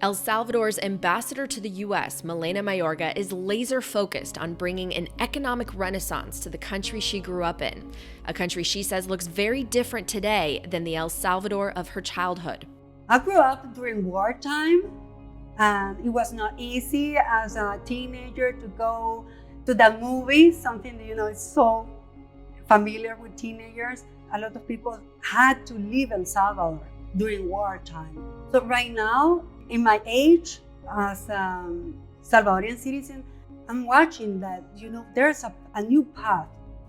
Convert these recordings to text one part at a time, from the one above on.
El Salvador's ambassador to the U.S., Milena Mayorga, is laser-focused on bringing an economic renaissance to the country she grew up in, a country she says looks very different today than the El Salvador of her childhood. I grew up during wartime, and it was not easy as a teenager to go to the movies, something that, is so familiar with teenagers. A lot of people had to leave El Salvador during wartime. So right now, in my age as a Salvadorian citizen, I'm watching that, there's a new path.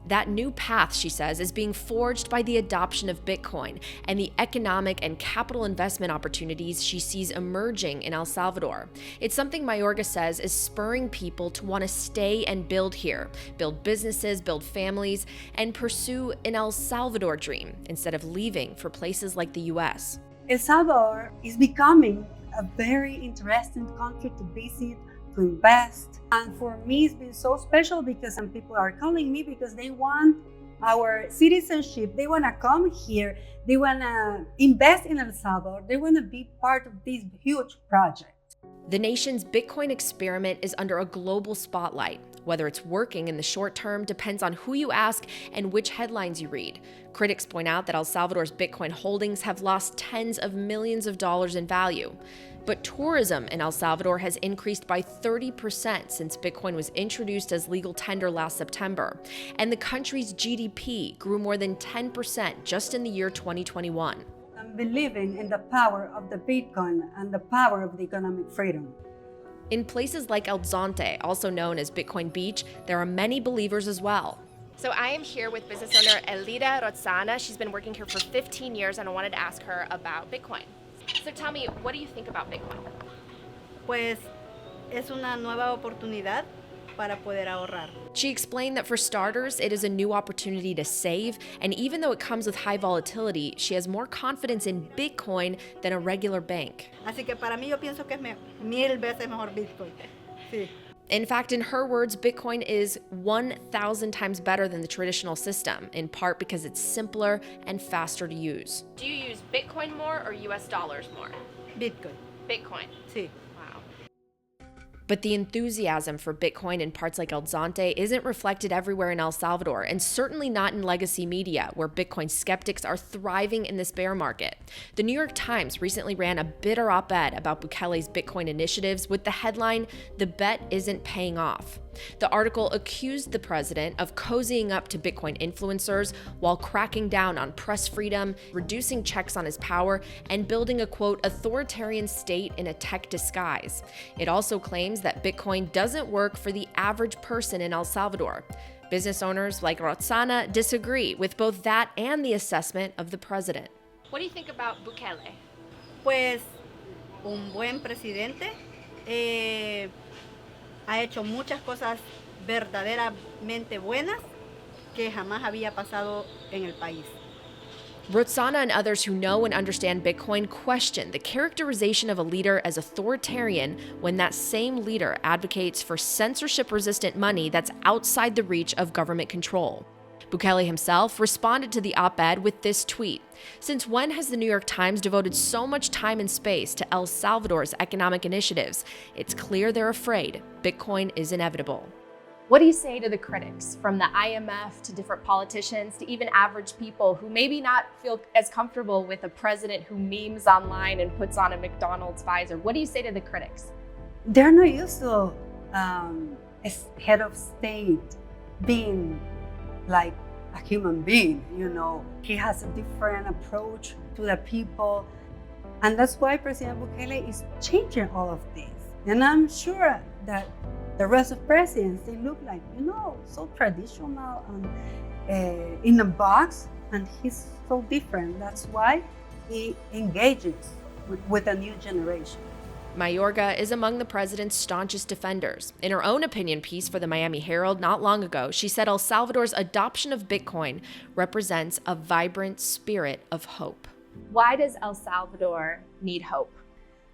That new path, she says, is being forged by the adoption of Bitcoin and the economic and capital investment opportunities she sees emerging in El Salvador. It's something Mayorga says is spurring people to want to stay and build here, build businesses, build families, and pursue an El Salvador dream instead of leaving for places like the US. El Salvador is becoming a very interesting country to visit, to invest. And for me, it's been so special because some people are calling me because they want our citizenship. They want to come here. They want to invest in El Salvador. They want to be part of this huge project. The nation's Bitcoin experiment is under a global spotlight. Whether it's working in the short term depends on who you ask and which headlines you read. Critics point out that El Salvador's Bitcoin holdings have lost tens of millions of dollars in value. But tourism in El Salvador has increased by 30% since Bitcoin was introduced as legal tender last September. And the country's GDP grew more than 10% just in the year 2021. I'm believing in the power of the Bitcoin and the power of the economic freedom. In places like El Zonte, also known as Bitcoin Beach, there are many believers as well. So I am here with business owner Elida Roxana. She's been working here for 15 years and I wanted to ask her about Bitcoin. So tell me, what do you think about Bitcoin? Pues es una nueva oportunidad para poder ahorrar. She explained that for starters, it is a new opportunity to save, and even though it comes with high volatility, she has more confidence in Bitcoin than a regular bank. Así que para mí yo pienso que es 1000 veces mejor Bitcoin. Sí. In fact, in her words, Bitcoin is 1,000 times better than the traditional system, in part because it's simpler and faster to use. Do you use Bitcoin more or US dollars more? Bitcoin. Bitcoin. Sí. Wow. But the enthusiasm for Bitcoin in parts like El Zonte isn't reflected everywhere in El Salvador, and certainly not in legacy media, where Bitcoin skeptics are thriving in this bear market. The New York Times recently ran a bitter op-ed about Bukele's Bitcoin initiatives with the headline, "The bet isn't paying off." The article accused the president of cozying up to Bitcoin influencers while cracking down on press freedom, reducing checks on his power, and building a, quote, authoritarian state in a tech disguise. It also claims that Bitcoin doesn't work for the average person in El Salvador. Business owners like Roxana disagree with both that and the assessment of the president. What do you think about Bukele? Pues un buen presidente. Ha hecho muchas cosas verdaderamente buenas que jamás había pasado en el país. Roxana and others who know and understand Bitcoin question the characterization of a leader as authoritarian when that same leader advocates for censorship-resistant money that's outside the reach of government control. Bukele himself responded to the op-ed with this tweet. Since when has the New York Times devoted so much time and space to El Salvador's economic initiatives? It's clear they're afraid Bitcoin is inevitable. What do you say to the critics, from the IMF to different politicians to even average people who maybe not feel as comfortable with a president who memes online and puts on a McDonald's visor? What do you say to the critics? They're not used to a head of state being like a human being, He has a different approach to the people. And that's why President Bukele is changing all of this. And I'm sure that the rest of presidents, they look like, so traditional and in a box, and he's so different. That's why he engages with a new generation. Mayorga is among the president's staunchest defenders. In her own opinion piece for the Miami Herald not long ago, she said El Salvador's adoption of Bitcoin represents a vibrant spirit of hope. Why does El Salvador need hope?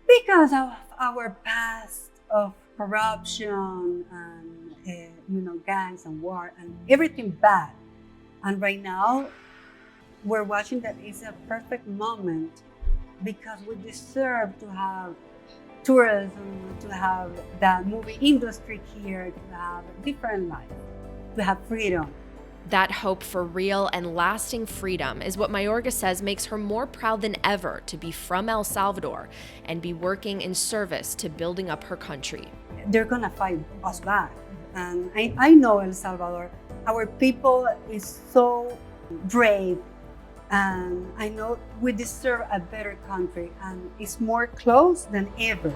Because of our past of corruption and gangs and war and everything bad. And right now, we're watching that it's a perfect moment because we deserve to have tourism, to have the movie industry here, to have a different life, to have freedom. That hope for real and lasting freedom is what Mayorga says makes her more proud than ever to be from El Salvador and be working in service to building up her country. They're gonna fight us back. And I know El Salvador, our people is so brave, and I know we deserve a better country, and it's more close than ever.